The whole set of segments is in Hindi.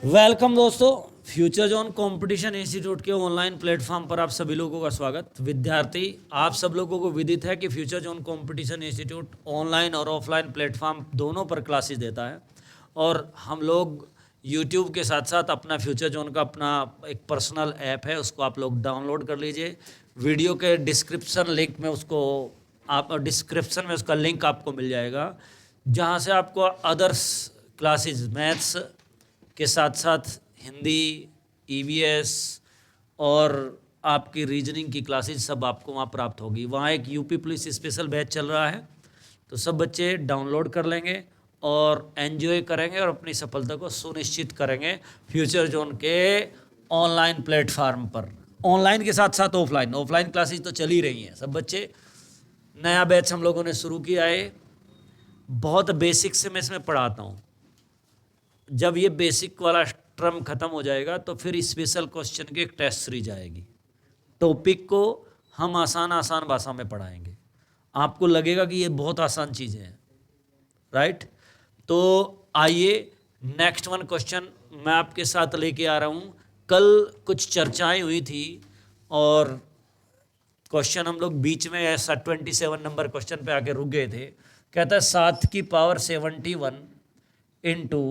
वेलकम दोस्तों, फ्यूचर जोन कंपटीशन इंस्टीट्यूट के ऑनलाइन प्लेटफॉर्म पर आप सभी लोगों का स्वागत। विद्यार्थी, आप सब लोगों को विदित है कि future zone competition institute online और ऑफलाइन प्लेटफॉर्म दोनों पर क्लासेस देता है और हम लोग यूट्यूब के साथ साथ अपना फ्यूचर जोन का अपना एक पर्सनल ऐप है, उसको आप लोग डाउनलोड कर लीजिए। वीडियो के डिस्क्रिप्शन लिंक में डिस्क्रिप्शन में उसका लिंक आपको मिल जाएगा, जहाँ से आपको अदर्स क्लासेस मैथ्स के साथ साथ हिंदी, ईवीएस और आपकी रीजनिंग की क्लासेस सब आपको वहाँ प्राप्त होगी। वहाँ एक यूपी पुलिस स्पेशल बैच चल रहा है, तो सब बच्चे डाउनलोड कर लेंगे और एंजॉय करेंगे और अपनी सफलता को सुनिश्चित करेंगे फ्यूचर जोन के ऑनलाइन प्लेटफार्म पर। ऑनलाइन के साथ साथ ऑफलाइन क्लासेस तो चल ही रही हैं। सब बच्चे, नया बैच हम लोगों ने शुरू किया है। बहुत बेसिक से मैं इसमें पढ़ाता हूँ। जब ये बेसिक वाला टर्म ख़त्म हो जाएगा तो फिर स्पेशल क्वेश्चन की एक टेस्ट सीरीज आएगी। टॉपिक को हम आसान भाषा में पढ़ाएंगे, आपको लगेगा कि ये बहुत आसान चीज़ें हैं, राइट। तो आइए नेक्स्ट वन क्वेश्चन मैं आपके साथ लेके आ रहा हूँ। कल कुछ चर्चाएं हुई थी और क्वेश्चन हम लोग बीच में ऐसा 27 नंबर क्वेश्चन पे आके रुक गए थे। कहता है 7 की पावर 71 इंटू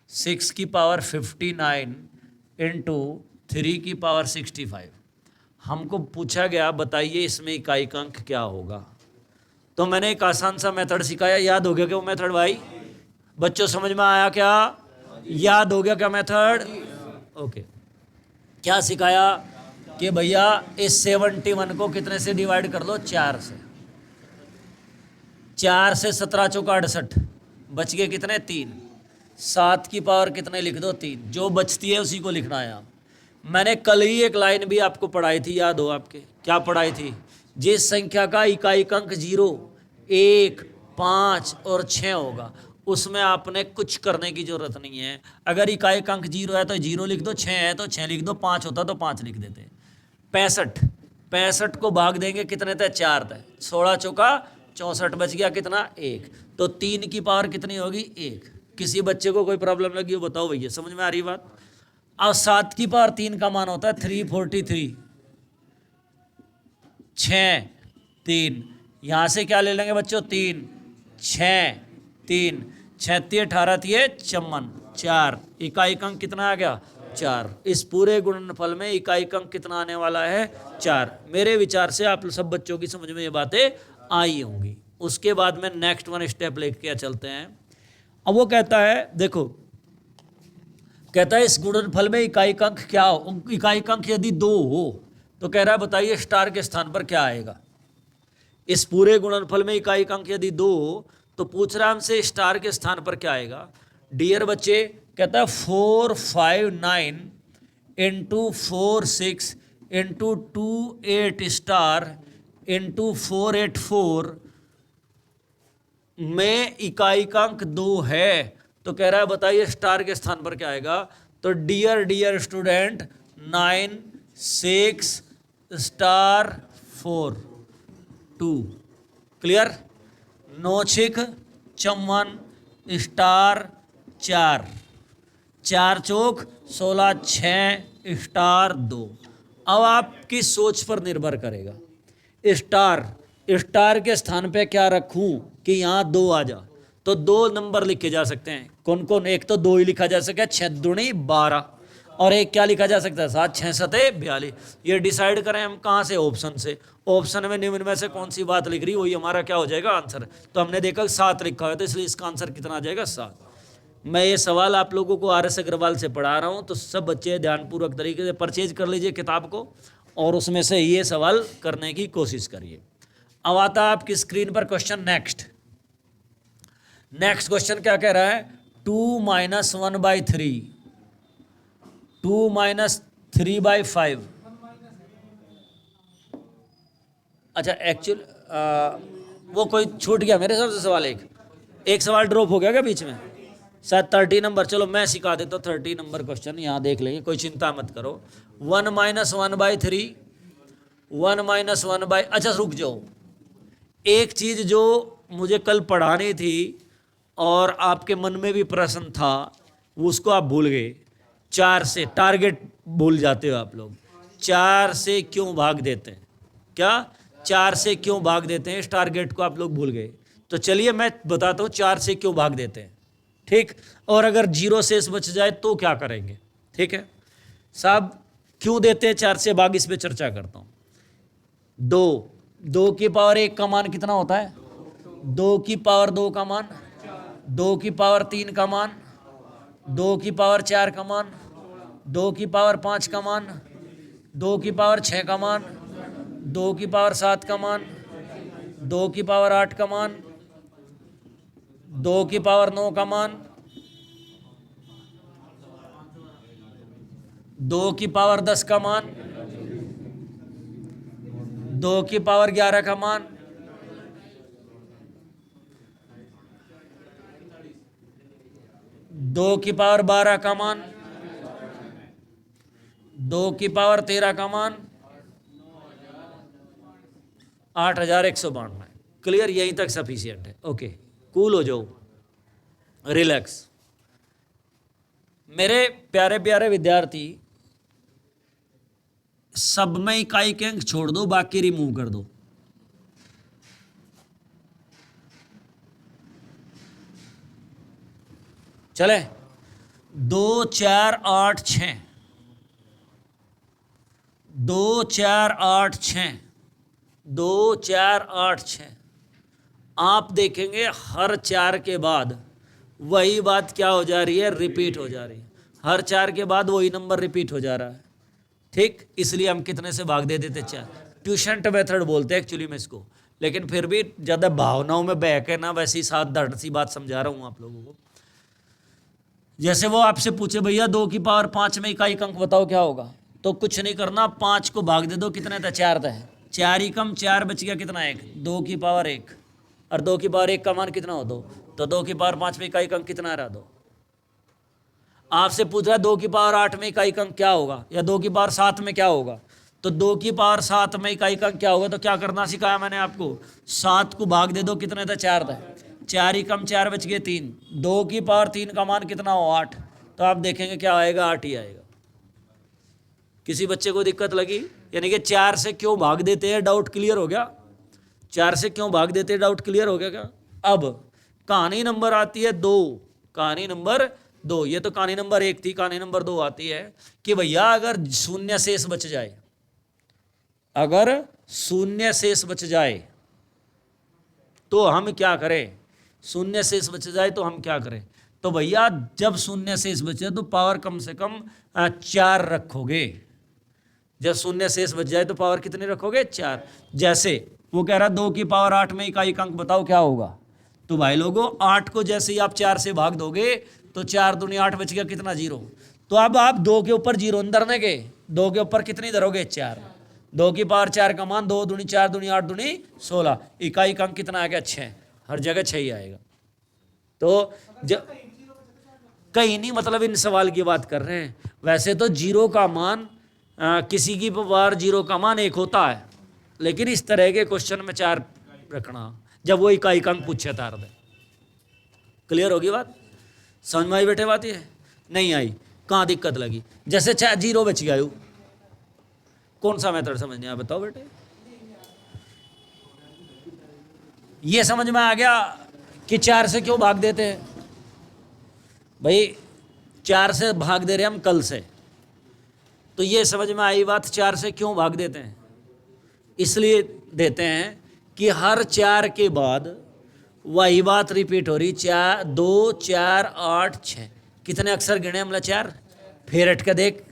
6 की पावर 59 इंटू 3 की पावर 65। हमको पूछा गया बताइए इसमें इकाइकांक क्या होगा। तो मैंने एक आसान सा मेथड सिखाया। याद हो गया क्या वो मेथड भाई? बच्चों समझ में आया क्या? याद हो गया क्या मेथड? ओके। क्या सिखाया कि भैया इस 71 को कितने से डिवाइड कर दो? 4 से। 4 से 17 चौका 68, बच गए कितने? 3। 7 की पावर कितने लिख दो? 3। जो बचती है उसी को लिखना है। मैंने कल ही एक लाइन भी आपको पढ़ाई थी, याद हो आपके? क्या पढ़ाई थी? जिस संख्या का इकाइकांक 0, 1, 5 और 6 होगा उसमें आपने कुछ करने की जरूरत नहीं है। अगर इकाइकांक 0 है तो 0 लिख दो, 6 है तो 6 लिख दो, 5 होता तो 5 लिख देते। 65 को भाग देंगे कितने थे? 4 थे। 16 चौका 64, बच गया कितना? 1। तो 3 की पावर कितनी होगी? 1। किसी बच्चे को कोई प्रॉब्लम लगी हो बताओ भैया, समझ में आ रही बात? अब 7 की पावर 3 का मान होता है 343। 6, 3, यहां से क्या ले लेंगे बच्चों? 3, 6, 3, 36, 18, 54, 4। इकाइकांक कितना आ गया? 4। इस पूरे गुणनफल में इकाइकांक कितना आने वाला है? 4। मेरे विचार से आप सब बच्चों की समझ में ये बातें आई होंगी। उसके बाद में नेक्स्ट वन स्टेप लेके चलते हैं। अब वो कहता है, देखो, कहता है इस गुणनफल में इकाइकांक क्या हो? इकाइकांक यदि 2 हो तो कह रहा है बताइए स्टार के स्थान पर क्या आएगा। इस पूरे गुणनफल में इकाइकांक यदि 2 हो तो पूछ रहा है हमसे स्टार के स्थान पर क्या आएगा। डियर बच्चे, कहता है 459 इंटू 46 इंटू 28 स्टार इंटू 484 में इकाइकांक 2 है तो कह रहा है बताइए स्टार के स्थान पर क्या आएगा। तो dear student 9, 6 star 4 2। Clear? 9 6 54 star 4, 4 चौक 16, 6 स्टार 2। अब आपकी सोच पर निर्भर करेगा। स्टार के स्थान पे क्या रखूं कि यहाँ 2 आ जा, तो 2 नंबर लिखे जा सकते हैं। कौन कौन? एक तो 2 ही लिखा जा सकता है, 6 दूनी 12, और एक क्या लिखा जा सकता है? 7, 6 सते 42। ये डिसाइड करें हम कहाँ से? ऑप्शन से। ऑप्शन में निम्न में से कौन सी बात लिख रही, वही हमारा क्या हो जाएगा? आंसर। तो हमने देखा 7 लिखा हुआ है, तो इसलिए इसका आंसर कितना आ जाएगा? 7। मैं ये सवाल आप लोगों को RS अग्रवाल से पढ़ा रहा हूँ, तो सब बच्चे ध्यानपूर्वक तरीके से परचेज कर लीजिए किताब को और उसमें से ये सवाल करने की कोशिश करिए। अब आता है आपकी स्क्रीन पर क्वेश्चन नेक्स्ट क्वेश्चन क्या कह रहा है? 2 - 1/3, 2 - 3/5। अच्छा, एक्चुअल वो कोई छूट गया मेरे हिसाब से सवाल। एक सवाल ड्रॉप हो गया क्या बीच में? शायद 30 नंबर। चलो मैं सिखा देता हूँ 30 नंबर क्वेश्चन, यहाँ देख लेंगे, कोई चिंता मत करो। 1 - 1/3, 1 - 1/, अच्छा रुक जाओ, एक चीज़ जो मुझे कल पढ़ानी थी और आपके मन में भी प्रश्न था, वो उसको आप भूल गए। 4 से, टारगेट भूल जाते हो आप लोग, 4 से क्यों भाग देते हैं? क्या 4 से क्यों भाग देते हैं? इस टारगेट को आप लोग भूल गए। तो चलिए मैं बताता हूँ 4 से क्यों भाग देते हैं, ठीक। और अगर 0 शेष बच जाए तो क्या करेंगे, ठीक है साहब। क्यों देते हैं 4 से भाग, इस पे चर्चा करता हूँ। 2 की पावर 1 का मान कितना होता है? 2 की पावर 2 का मान, 2 की पावर 3 का मान, 2 की पावर 4 का मान, 2 की पावर 5 का मान, 2 की पावर 6 का मान, 2 की पावर 7 का मान, 2 की पावर 8 का मान, 2 की पावर 9 का मान, 2 की पावर 10 का मान, 2 की पावर 11 का मान, 2 की पावर 12 का मान, 2 की पावर 13 का मान, 8192। क्लियर, यहीं तक सफिशियंट है। ओके, कूल हो जाओ, रिलैक्स। मेरे प्यारे प्यारे विद्यार्थी, सब में इकाई के अंक छोड़ दो, बाकी रिमूव कर दो। चले, 2 4 8 6, 2 4 8 6, 2 4 8 6। आप देखेंगे हर 4 के बाद वही बात क्या हो जा रही है, रिपीट हो जा रही है। हर 4 के बाद वही नंबर रिपीट हो जा रहा है, ठीक। इसलिए हम कितने से भाग दे देते? 4। ट्यूशंट मेथड बोलते हैं एक्चुअली में इसको, लेकिन फिर भी ज़्यादा भावनाओं में बह के ना, वैसी साथ धड़ सी बात समझा रहा हूँ आप लोगों को। जैसे वो आपसे पूछे भैया 2 की पावर 5 में इकाई अंक बताओ क्या होगा, तो कुछ नहीं करना, 5 को भाग दे दो, कितने था? 4 था। 4 ही कम 4 बच गया, कितना? 1। 2 की पावर 1, और 2 की पावर 1 का मान कितना हो? 2। तो 2 की पावर 5 में इकाई अंक कितना रहा? 2। आपसे पूछ रहा है 2 की पावर 8 में इकाई अंक क्या होगा, या 2 की पावर 7 में क्या होगा? तो 2 की पावर 7 में इकाई अंक क्या होगा? तो क्या करना सिखाया मैंने आपको? 7 को भाग दे दो, कितने था? 4 था। 4 ही कम 4 बच गए 3। 2 की पावर 3 का मान कितना हो? 8। तो आप देखेंगे क्या आएगा? 8 ही आएगा। किसी बच्चे को दिक्कत लगी? यानी कि 4 से क्यों भाग देते हैं, डाउट क्लियर हो गया? 4 से क्यों भाग देते हैं, डाउट क्लियर हो गया क्या? अब कहानी नंबर आती है 2। कहानी नंबर 2, ये तो कहानी नंबर 1 थी। कहानी नंबर 2 आती है कि भैया अगर शून्य शेष बच जाए, अगर शून्य शेष बच जाए तो हम क्या करें? शून्य शेष बच जाए तो हम क्या करें? तो भैया जब शून्य शेष बचे तो पावर कम से कम 4 रखोगे। जब शून्य शेष बच जाए तो पावर कितनी रखोगे? 4। जैसे वो कह रहा 2 की पावर 8 में इकाई अंक बताओ क्या होगा, तो भाई लोगों 8 को जैसे ही आप 4 से भाग दोगे तो 4 दूनी 8 बच गया, कितना? 0। तो अब आप 2 के ऊपर 0 अंदर देंगे, 2 के ऊपर कितनी धरोगे? 4। 2 की पावर 4 का मान 2 दूनी 4 दूनी 8 दूनी 16, इकाई अंक कितना आ गया? 6। हर जगह 6 ही आएगा। तो कहीं नहीं, मतलब इन सवाल की बात कर रहे हैं। वैसे तो 0 का मान किसी की पावर 0 का मान 1 होता है, लेकिन इस तरह के क्वेश्चन में 4 रखना जब वो इकाई अंक पूछे तार दे। क्लियर होगी बात? समझ में आई बेटे बात? ये नहीं आई? कहाँ दिक्कत लगी? जैसे 0 बच गया, कौन सा मेथड समझ नहीं आया बताओ बेटे? ये समझ में आ गया कि 4 से क्यों भाग देते हैं? भाई 4 से भाग दे रहे हम कल से, तो ये समझ में आई बात, 4 से क्यों भाग देते हैं? इसलिए देते हैं कि हर 4 के बाद वही बात रिपीट हो रही। 2 4 8 6, कितने अक्षर गिने हमला? 4। फिर हट के देख,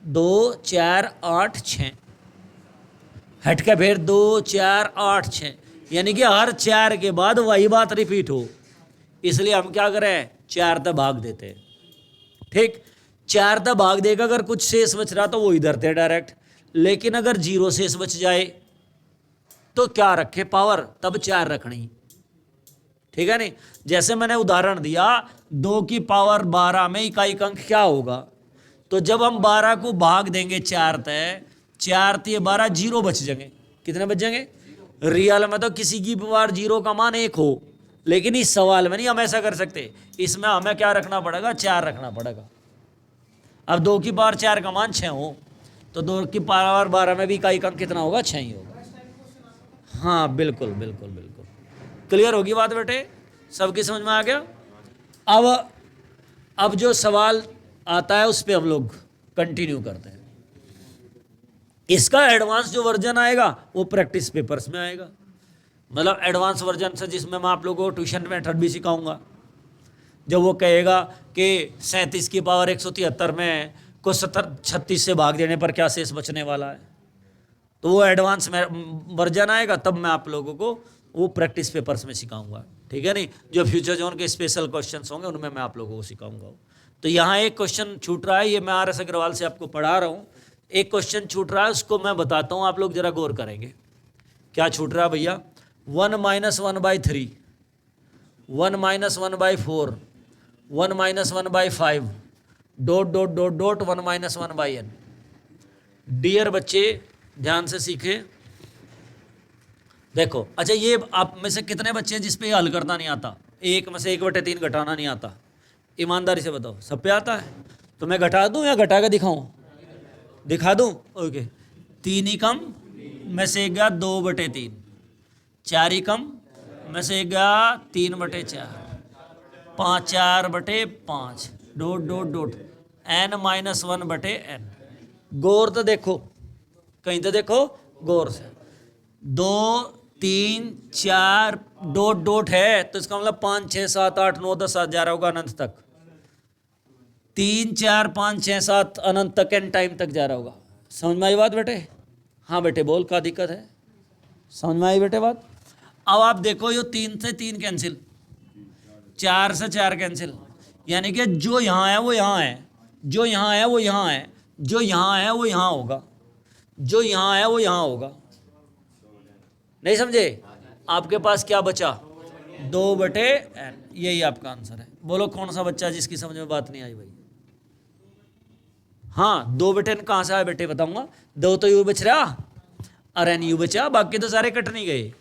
2 4 8 6, हट के फिर 2 4 8 6, यानी कि हर 4 के बाद वही बात रिपीट हो, इसलिए हम क्या करें? 4 तक भाग देते हैं, ठीक। 4 तक भाग देगा, अगर कुछ शेष बच रहा तो वो इधर थे डायरेक्ट, लेकिन अगर 0 शेष बच जाए तो क्या रखे? पावर, तब 4 रखनी, ठीक है नहीं? जैसे मैंने उदाहरण दिया 2 की पावर 12 में इकाई अंक क्या होगा, तो जब हम 12 को भाग देंगे 4 तय, 4 ते 12, 0 बच जाएंगे। कितने बच जाएंगे? रियल में तो किसी की पावर 0 का मान 1 हो, लेकिन इस सवाल में नहीं हम ऐसा कर सकते। इसमें हमें क्या रखना पड़ेगा? 4 रखना पड़ेगा। अब 2 की पावर 4 का मान 6 हो तो 2 की पावर 12 में भी इकाई का अंक कितना होगा? 6 ही होगा। हाँ बिल्कुल बिल्कुल बिल्कुल, क्लियर होगी बात बेटे, सबकी समझ में आ गया। अब जो सवाल आता है उस पर हम लोग कंटिन्यू करते हैं। इसका एडवांस जो वर्जन आएगा वो प्रैक्टिस पेपर्स में आएगा, मतलब एडवांस वर्जन से, जिसमें मैं आप लोगों को ट्यूशन मेथड भी सिखाऊंगा। जब वो कहेगा कि 37 की पावर 173 में को 36 से भाग देने पर क्या शेष बचने वाला है, तो वो एडवांस वर्जन आएगा, तब मैं आप लोगों को वो प्रैक्टिस पेपर्स में सिखाऊंगा, ठीक है नहीं। जो फ्यूचर जोन के स्पेशल क्वेश्चंस होंगे उनमें मैं आप लोगों को सिखाऊंगा। तो यहाँ एक क्वेश्चन छूट रहा है, ये मैं RS अग्रवाल से आपको पढ़ा रहा हूँ। एक क्वेश्चन छूट रहा है, उसको मैं बताता हूँ, आप लोग जरा गौर करेंगे। क्या छूट रहा है भैया? 1 - 1/3, 1 - 1/4, 1 - 1/5, ... 1 - 1/n। डियर बच्चे ध्यान से सीखे। देखो अच्छा, ये आप में से कितने बच्चे हैं जिस पे हल करना नहीं आता? एक में से 1/3 घटाना नहीं आता? ईमानदारी से बताओ, सब पे आता है? तो मैं घटा दूं या घटा के दिखाऊं? दिखा दूं? ओके। 3 ही कम में से गया 2/3, 4 ही कम में से गया 3/4, 5 4/5, ... n - 1/n। गौर तो देखो, कहीं तो देखो गौर से। 2 3 4 ... है, तो इसका मतलब 5 6 7 8 9 10 जा रहा होगा अनंत तक। 3 4 5 6 7 अनंत तक, एन टाइम तक जा रहा होगा। समझ में आई बात बेटे? हाँ बेटे बोल, क्या दिक्कत है? समझ में आई बेटे बात? अब आप देखो, ये 3 से 3 कैंसिल, 4 से 4 कैंसिल, यानी कि जो यहाँ है वो यहाँ है, जो यहाँ है वो यहाँ है, जो यहाँ है वो यहाँ होगा, जो यहाँ है वो यहाँ होगा। नहीं समझे? आपके पास क्या बचा? 2/n। यही आपका आंसर है। बोलो कौन सा बच्चा जिसकी समझ में बात नहीं आई भाई? हाँ, 2/n कहाँ से आया बेटे? बताऊंगा। 2 तो यू बच रहा और n यू बचा, बाकी तो सारे कट नहीं गए।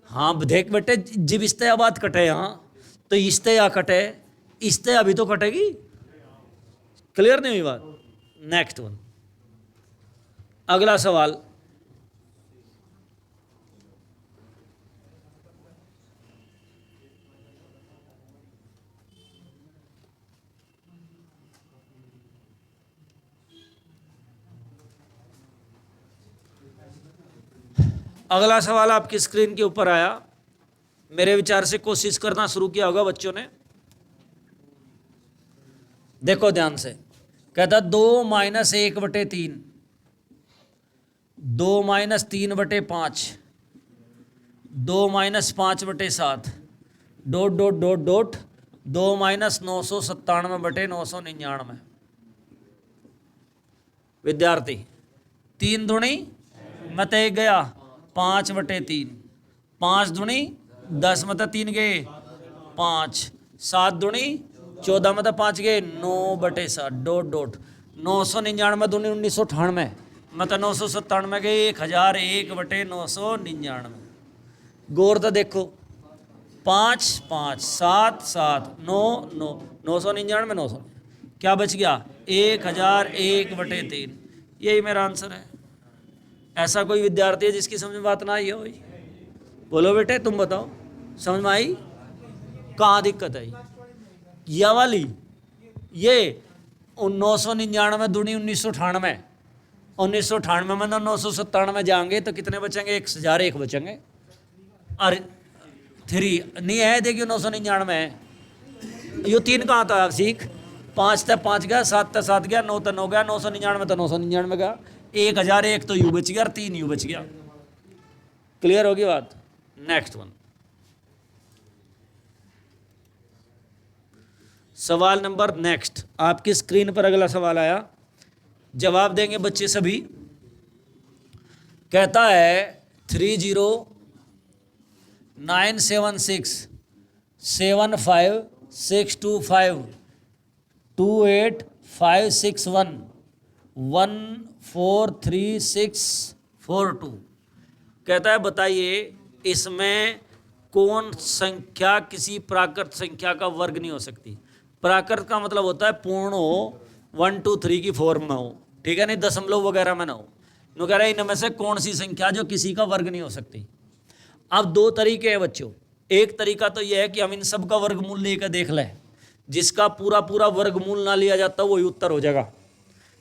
हाँ देख बेटे, जब इस्ते बात कटे यहाँ, तो इस्ते या कटे, इस्ते अभी तो कटेगी। क्लियर नहीं हुई बात? नेक्स्ट वन, अगला सवाल। अगला सवाल आपकी स्क्रीन के ऊपर आया। मेरे विचार से कोशिश करना शुरू किया होगा बच्चों ने। देखो ध्यान से, कहता 2 - 1/3, 2 - 3/5, 2 - 5/7, ... 2 - 997/999। विद्यार्थी 3 दूनी मत 1 गया, 5/3, 5 दूनी 10 मत 3 गए, 5, 7 दूनी 14 में 5 गए, 9/7, ... 999 दूनी 1998, मतलब 997 गए, 1001/999। गौर तो देखो, 5 5 7 7 9 9, 999 900, क्या बच गया? 1001/3। यही मेरा आंसर है। ऐसा कोई विद्यार्थी है जिसकी समझ में बात ना आई हो भाई? बोलो बेटे, तुम बताओ, समझ में आई? कहाँ दिक्कत आई? यह वाली, ये 999 दूनी 1998, 1998 में 997 जाएंगे तो कितने बचेंगे? 1001 बचेंगे। अरे 3 नहीं है, देखियो 999 है। यो 3 कहाँ था? आप सीख, 5 तक 5 गया, 7 तक 7 गया, 9 तक 9 गया, 999 तो 999 गया, 1001 तो यू बच गया और 3 यू बच गया। क्लियर होगी बात? नेक्स्ट वन, सवाल नंबर नेक्स्ट। आपकी स्क्रीन पर अगला सवाल आया, जवाब देंगे बच्चे सभी। कहता है 30997625285611434642। कहता है बताइए इसमें कौन संख्या किसी प्राकृत संख्या का वर्ग नहीं हो सकती। प्राकृत का मतलब होता है पूर्ण हो, 1 2 3 की फॉर्म में हो, ठीक है, नहीं दशमलव वगैरह में ना हो। नो कह रहा है इनमें से कौन सी संख्या जो किसी का वर्ग नहीं हो सकती। अब दो तरीके हैं बच्चों, एक तरीका तो यह है कि हम इन सब का वर्गमूल लेकर देख लें, जिसका पूरा पूरा वर्गमूल ना लिया जाता वही उत्तर हो जाएगा।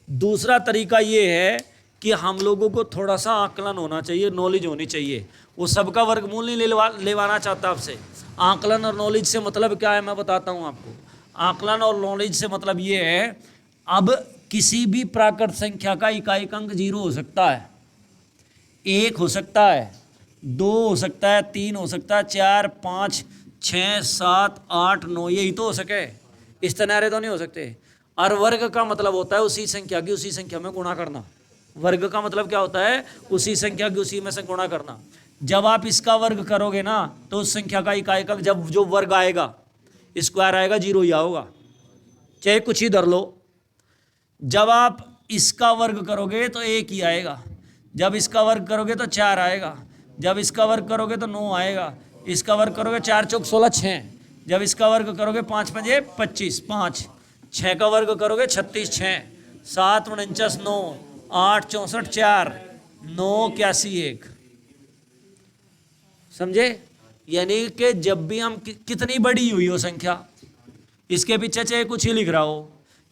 दूसरा तरीका ये है कि हम लोगों को थोड़ा सा आकलन होना चाहिए, नॉलेज होनी चाहिए। वो सबका वर्गमूल नहीं लेवाना चाहता आपसे। आकलन और नॉलेज से मतलब क्या है मैं बताता हूँ आपको। आकलन और नॉलेज से मतलब ये है, अब किसी भी प्राकृत संख्या का इकाई अंक 0 हो सकता है, 1 हो सकता है, 2 हो सकता है, 3 हो सकता है, 4 5 6 7 8 9, यही तो हो सके, इस तरह तो नहीं हो सकते। और वर्ग का मतलब होता है उसी संख्या की उसी संख्या में गुणा करना। वर्ग का मतलब क्या होता है? उसी संख्या की उसी में से गुणा करना। जब आप इसका वर्ग करोगे ना तो उस संख्या का इकाई अंक, जब जो वर्ग आएगा स्क्वायर आएगा 0 ही आओगा, चाहे कुछ ही धर लो। जब आप इसका वर्ग करोगे तो 1 ही आएगा, जब इसका वर्ग करोगे तो 4 आएगा, जब इसका वर्ग करोगे तो 9 आएगा, इसका वर्ग करोगे 4 चौक 16 6, जब इसका वर्ग करोगे 5 पंजे 25 5, 6 का वर्ग करोगे 36 6, 7 49 9, 8 64 4, 9 81 1। समझे? यानी कि जब भी हम कितनी बड़ी हुई हो संख्या, इसके पीछे चाहे कुछ ही लिख रहा हो,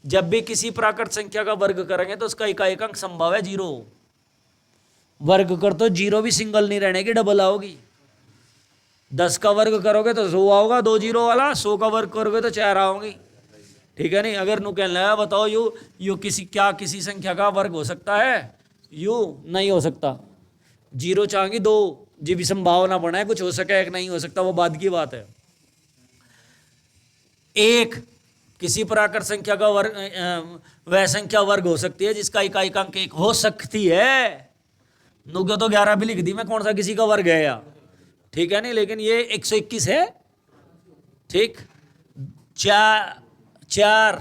जब भी किसी प्राकृत संख्या का वर्ग करेंगे तो उसका इकाई अंक संभव है 0। वर्ग कर तो 0 भी सिंगल नहीं रहने की, डबल आओगी। 10 का वर्ग करोगे तो 100 आओगा, 2 0 वाला। 100 का वर्ग करोगे तो 4 आओगी, ठीक है नहीं। अगर नु कहने लगा बताओ यू किसी संख्या का वर्ग हो सकता है? यू नहीं हो सकता। 0 चाहेंगे 2 जी भी संभावना बना है, कुछ हो सके एक नहीं हो सकता, वो बाद की बात है। 1 किसी प्राकृत संख्या का वर्ग, वह संख्या वर्ग हो सकती है जिसका इकाई अंक 1 हो सकती है। नुगे तो 11 भी लिख दी मैं, कौन सा किसी का वर्ग है या, ठीक है नहीं। लेकिन ये 121 है, ठीक। 4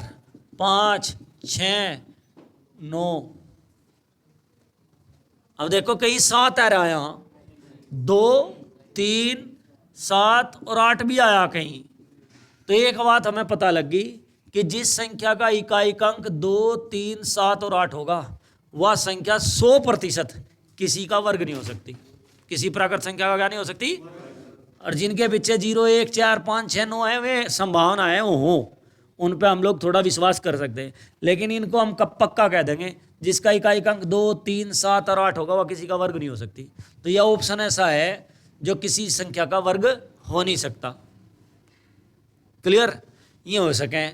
5 6 9, अब देखो कहीं 7 आ रहा है यहां, 2 3 7 और 8 भी आया कहीं। तो एक बात हमें पता लगी कि जिस संख्या का इकाई अंक 2 3 7 और 8 होगा वह संख्या 100% किसी का वर्ग नहीं हो सकती, किसी प्राकृत संख्या का क्या नहीं हो सकती। और जिनके पीछे 0 1 4 5 6 9 है वे संभावना है वो हो, उन पे हम लोग थोड़ा विश्वास कर सकते हैं। लेकिन इनको हम कब पक्का कह देंगे, जिसका इकाई अंक 2 3 7 और 8 होगा वह किसी का वर्ग नहीं हो सकती। तो यह ऑप्शन ऐसा है जो किसी संख्या का वर्ग हो नहीं सकता। क्लियर? ये हो सके।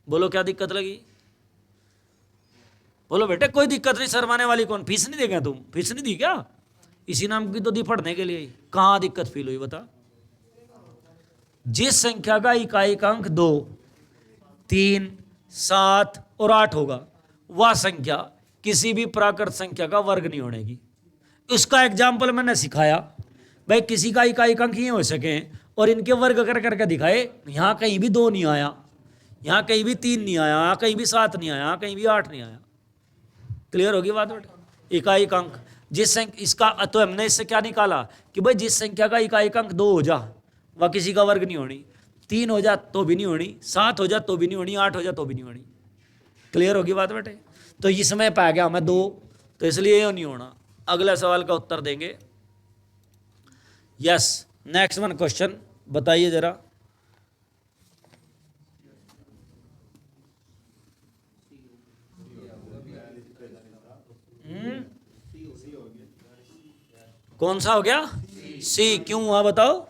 बोलो क्या दिक्कत लगी? बोलो बेटे कोई दिक्कत नहीं, शर्माने वाली कौन? फीस नहीं देगा? तुम फीस नहीं दी क्या? इसी नाम की तो दी पढ़ने के लिए। कहाँ दिक्कत फील हुई बता? जिस संख्या का इकाई अंक 2 3 7 और 8 होगा वह संख्या किसी भी प्राकृत संख्या का वर्ग नहीं होने की। उसका एग्जाम्पल मैंने सिखाया, भाई किसी का इकाई अंक ये हो सके और इनके वर्ग कर करके दिखाए। यहाँ कहीं भी 2 नहीं आया, यहाँ कहीं भी 3 नहीं आया, यहाँ कहीं भी 7 नहीं आया, कहीं भी 8 नहीं आया। क्लियर होगी बात बेटा? इकाई अंक जिस इसका तो हमने इससे क्या निकाला कि भाई जिस संख्या का इकाई अंक 2 हो जा वह किसी का वर्ग नहीं होनी, 3 हो जा तो भी नहीं होनी, 7 हो जा तो भी नहीं होनी, 8 हो जा तो भी नहीं होनी। क्लियर होगी बात बेटे? तो इसमें पा गया हमें 2, तो इसलिए ये नहीं होना। अगले सवाल का उत्तर देंगे। यस, नेक्स्ट वन क्वेश्चन बताइए जरा। कौन सा हो गया? सी। क्यों हुआ बताओ?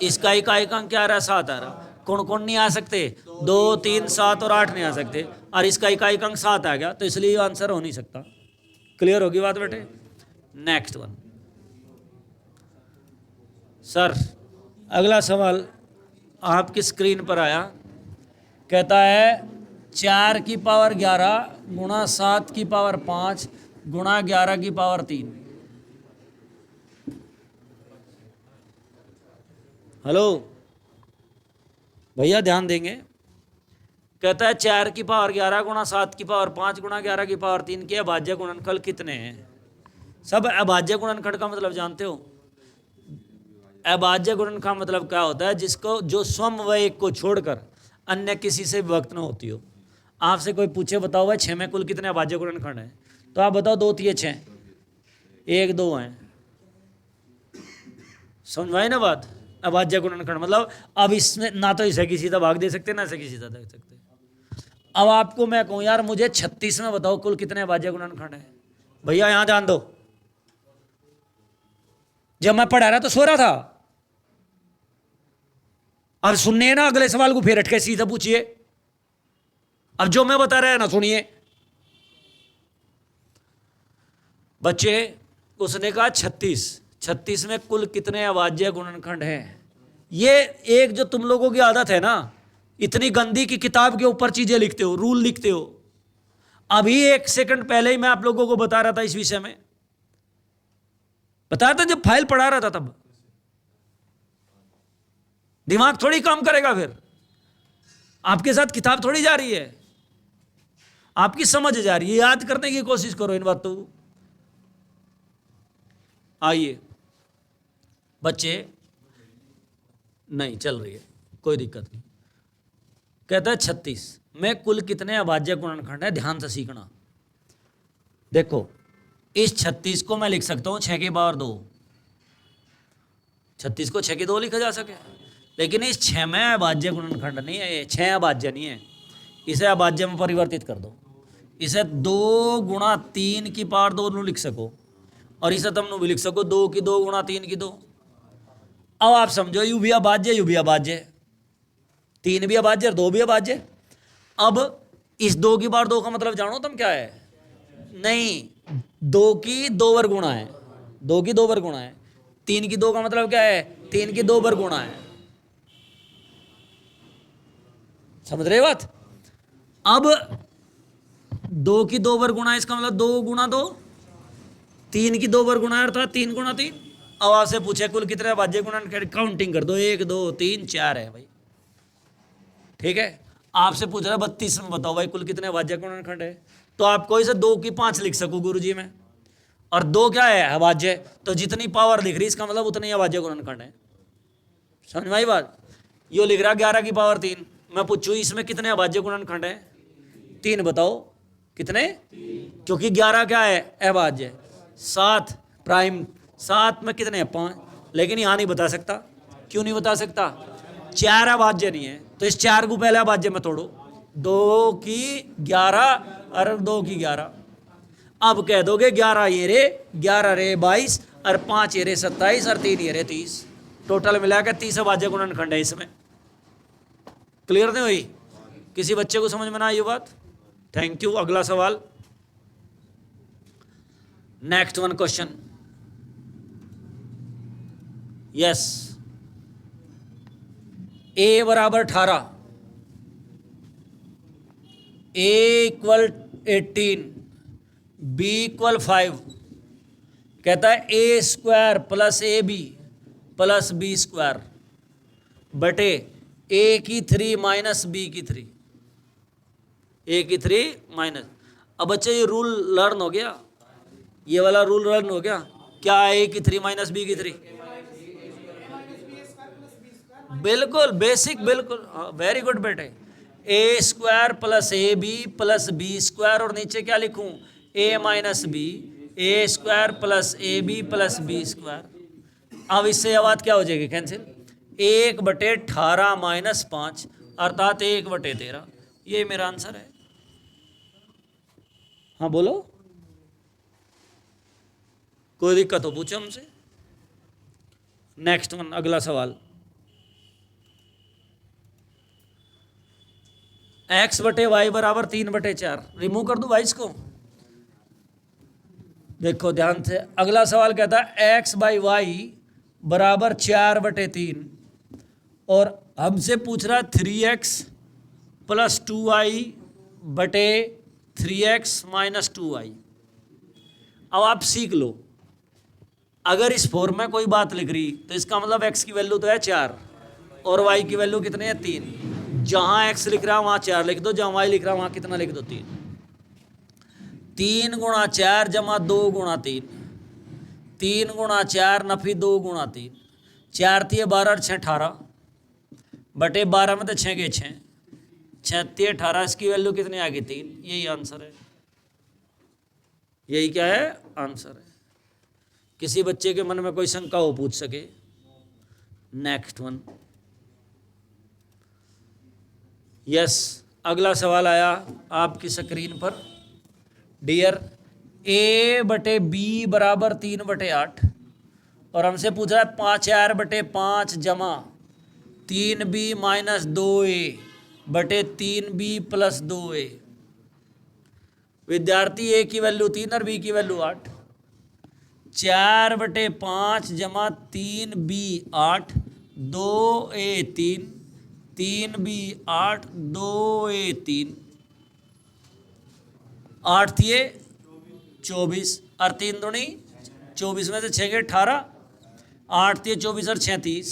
इसका इकाई अंक क्या आ रहा है? 7 आ रहा। कौन कौन नहीं आ सकते? 2 3 7 और 8 नहीं आ सकते, और इसका इकाई अंक 7 आ गया, तो इसलिए आंसर हो नहीं सकता। क्लियर होगी बात बेटे? नेक्स्ट वन सर, अगला सवाल आपकी स्क्रीन पर आया, कहता है 4 की पावर 11 गुणा 7 की पावर 5 गुणा 11 की पावर 3। हेलो भैया ध्यान देंगे। कहता है 4 की पावर 11 गुणा 7 की पावर 5 गुणा 11 की पावर 3 के अभाज्य गुणनफल कितने हैं? सब अभाज्य गुणनखंड का मतलब जानते हो? अभाज्य गुणनखंड का मतलब क्या होता है? जिसको जो स्वयं व एक को छोड़कर अन्य किसी से विभक्त न होती हो। आपसे कोई पूछे बताओ भाई 6 में कुल कितने अभाज्य गुणनखंड हैं, तो आप बताओ 2 3 6, 1 2 हैं। समझ में आई ना बात? अभाज्य गुणनखंड मतलब अब इसमें ना तो इसे की सीधा भाग दे सकते ना इसे की सीधा दे सकते। अब आपको मैं कहूं यार मुझे 36 में बताओ कुल कितने अभाज्य गुणनखंड है, भैया यहां जान दो। जब मैं पढ़ा रहा तो सो रहा था। अब सुनने ना अगले सवाल को फिर हटके सीधा पूछिए। अब जो मैं बता रहा है ना सुनिए। बच्चे उसने कहा 36 में कुल कितने अभाज्य गुणनखंड हैं। ये एक जो तुम लोगों की आदत है ना, इतनी गंदी की किताब के ऊपर चीजें लिखते हो, रूल लिखते हो। अभी 1 सेकंड पहले ही मैं आप लोगों को बता रहा था इस विषय में, बताया था जब फाइल पढ़ा रहा था तब। दिमाग थोड़ी काम करेगा फिर, आपके साथ किताब थोड़ी जा रही है, आपकी समझ जा रही है। याद करने की कोशिश करो इन बातों को। आइए बच्चे, नहीं चल रही है कोई दिक्कत नहीं। कहता है 36 में कुल कितने अभाज्य गुणनखंड है, ध्यान से सीखना। देखो इस 36 को मैं लिख सकता हूं 6 की पावर 2, 36 को 6 की 2 लिखा जा सके, लेकिन इस 6 में अभाज्य गुणनखंड नहीं है, ये 6 अभाज्य नहीं है। इसे अभाज्य में परिवर्तित कर दो, इसे 2 गुणा 3 की पावर 2 लिख सको, और इसे तुम भी लिख सको 2 की 2 गुणा 3 की 2। अब आप समझो यू भी अभाज्य यू भी अभाज्य, 3 भी अभाज्य और 2 भी अभाज्य। अब इस 2 की पावर 2 का मतलब जानो तुम क्या है? नहीं, 2 की 2 वर्ग गुणा है, 2 की 2 वर्ग गुणा है। 3 की 2 का मतलब क्या है? 3 की 2 वर्ग गुणा है। समझ रहे बात? अब 2 की 2 वर्ग गुणा है, इसका मतलब 2 गुणा 2, 3 की 2 वर्ग गुणा है अर्थात 3 गुणा 3। अब आपसे पूछे कुल कितने अभाज्य गुणनखंड, काउंटिंग कर दो, 1 2 3 4 है भाई। ठीक है, आपसे पूछ रहा है 32 में बताओ भाई कुल कितने अभाज्य गुणनखंड है, तो आपको इसे 2 की 5 लिख सको गुरुजी में, और 2 क्या है? अभाज्य। तो जितनी पावर लिख रही इसका मतलब उतनी अभाज्य गुणनखंड है। समझ में आई बात? यो लिख रहा 11 की पावर 3, मैं पूछूं इसमें कितने अभाज्य गुणनखंड है? 3 बताओ कितने, क्योंकि 11 क्या है? अभाज्य। 7 प्राइम, 7 में कितने हैं? 5, लेकिन यहां नहीं बता सकता। क्यों नहीं बता सकता? 4 अभाज्य नहीं है, तो इस 4 को पहले अभाज्य में तोड़ो, 2 की 11 और 2 की 11। अब कह दोगे 11 ये रे 11 रे 22 और 5 ये रे 27 और 3 ये रे 30, टोटल मिलाकर 30 अभाज्य गुणनखंड है इसमें। क्लियर नहीं हुई? किसी बच्चे को समझ में ना आई ये बात? Thank you. अगला सवाल, नेक्स्ट वन क्वेश्चन। यस, ए बराबर 18, ए इक्वल 18, बी इक्वल 5। कहता है a square plus a b plus b square बटे ए की 3 माइनस बी की 3, ए की 3 माइनस। अब बच्चे ये रूल लर्न हो गया, ये वाला रूल लर्न हो गया क्या? ए की 3 माइनस बी की 3, बिल्कुल बेसिक, बिल्कुल वेरी गुड बेटे। A square plus a b plus b square, और नीचे क्या लिखूं? A minus b, a square plus a b plus b square. अब इससे बात क्या हो जाएगी? कैंसिल। 1/18 माइनस 5 अर्थात 1/13। ये मेरा आंसर है। हाँ बोलो, कोई दिक्कत हो पूछो हमसे। नेक्स्ट वन, अगला सवाल। x बटे वाई बराबर 3/4, रिमूव कर दूं वाइस को? देखो ध्यान से, अगला सवाल कहता है x बाई वाई बराबर 4/3, और हमसे पूछ रहा है 3x प्लस 2y बटे 3x माइनस 2y। अब आप सीख लो, अगर इस फॉर्म में कोई बात लिख रही तो इसका मतलब x की वैल्यू तो है 4 और y की वैल्यू कितनी है? 3। जहां x लिख रहा है वहां 4 लिख दो, जहां y लिख रहा है वहां कितना लिख दो? 3। 3 गुणा 4 जमा 2 गुणा 3, 3 गुणा 4 नफी 2 गुणा 3, 4 3 12 और 6 18 बटे 12 में तो 6 के 6, 36 18, इसकी वैल्यू कितनी आ गई 3। यही आंसर है, यही क्या है आंसर है। किसी बच्चे के मन में कोई शंका हो पूछ सके। Next one. यस, अगला सवाल आया आपकी स्क्रीन पर। डियर A/B बराबर 3/8 और हमसे पूछा है 5R/5 जमा 3B माइनस 2A बटे 3B प्लस 2A। विद्यार्थी A की वैल्यू 3 और B की वैल्यू 8। 4/5 जमा 3B 8, 2A 3, 3B 8, 2A 3, 8 थी 24 और 3 दूनी 24 में से 6 के 18, 8 थी 24 और 36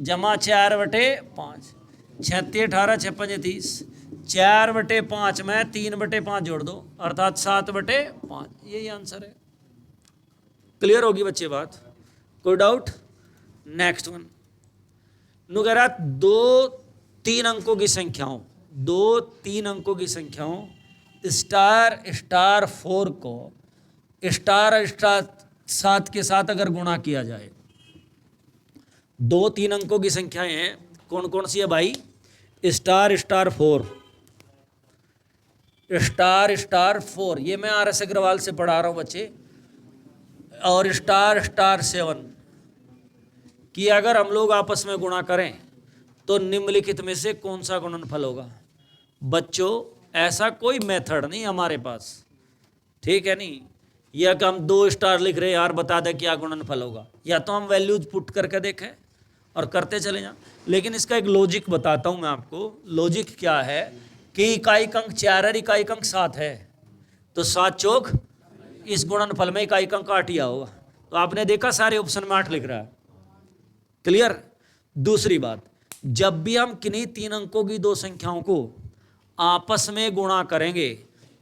जमा 4/5, 36 18 6 5 30, 4/5 में 3/5 जोड़ दो अर्थात 7/5। यही आंसर है। क्लियर होगी बच्चे बात? कोई डाउट? Next one. नु कह रहा 2-3 अंकों की संख्याओं, 2-3 अंकों की संख्याओं स्टार 4 को स्टार 7 के साथ अगर गुणा किया जाए, 2-3 अंकों की संख्याएं हैं, कौन कौन सी है भाई? स्टार 4, स्टार 4, ये मैं RS अग्रवाल से पढ़ा रहा हूँ बच्चे। और स्टार 7 कि अगर हम लोग आपस में गुणा करें तो निम्नलिखित में से कौन सा गुणनफल होगा? बच्चों ऐसा कोई मेथड नहीं हमारे पास, ठीक है नहीं, या कि हम 2 स्टार लिख रहे यार बता दें क्या गुणनफल होगा, या तो हम वैल्यूज पुट करके देखें और करते चले जाएं। लेकिन इसका एक लॉजिक बताता हूं मैं आपको। लॉजिक क्या है कि इकाई अंक 4 है, इकाई अंक 7 है, तो 7 चौक इस गुणनफल में इकाई अंक 8 ही होगा। तो आपने देखा सारे ऑप्शन में 8 लिख रहा है। क्लियर? दूसरी बात, जब भी हम किन्हीं 3 अंकों की 2 संख्याओं को आपस में गुणा करेंगे,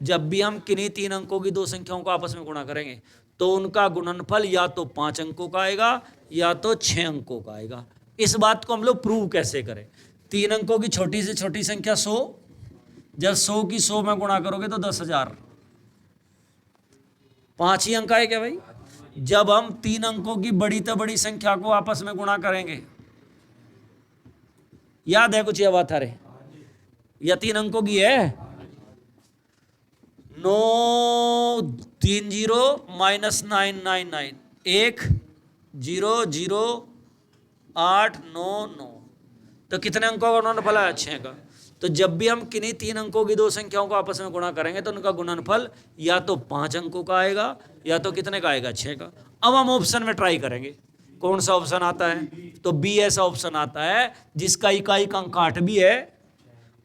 जब भी हम किन्हीं 3 अंकों की 2 संख्याओं को आपस में गुणा करेंगे तो उनका गुणनफल या तो 5 अंकों का आएगा या तो 6 अंकों का आएगा। इस बात को हम लोग प्रूव कैसे करें? 3 अंकों की छोटी से छोटी संख्या 100, जब 100 की 100 में गुणा करोगे तो 10,000, 5 ही अंक आए क्या भाई? जब हम 3 अंकों की बड़ी से बड़ी संख्या को आपस में गुणा करेंगे, याद है कुछ ये बात? अरे या 3 अंकों की है? 9 3 0 माइनस 999 1 0 0 8 9 9, तो कितने अंकों का गुणनफल है? 6 का। तो जब भी हम किन्हीं 3 अंकों की 2 संख्याओं को आपस में गुणा करेंगे तो उनका गुणनफल या तो 5 अंकों का आएगा या तो कितने का आएगा? 6 का। अब हम ऑप्शन में ट्राई करेंगे, कौन सा ऑप्शन आता है? तो बी ऐसा ऑप्शन आता है जिसका इकाई अंक 8 भी है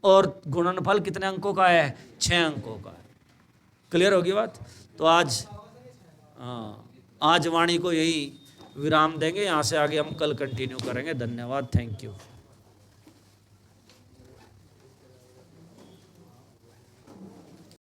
और गुणनफल कितने अंकों का है? 6 अंकों का है। क्लियर होगी बात? तो आज वाणी को यही विराम देंगे, यहाँ से आगे हम कल कंटिन्यू करेंगे। धन्यवाद, थैंक यू।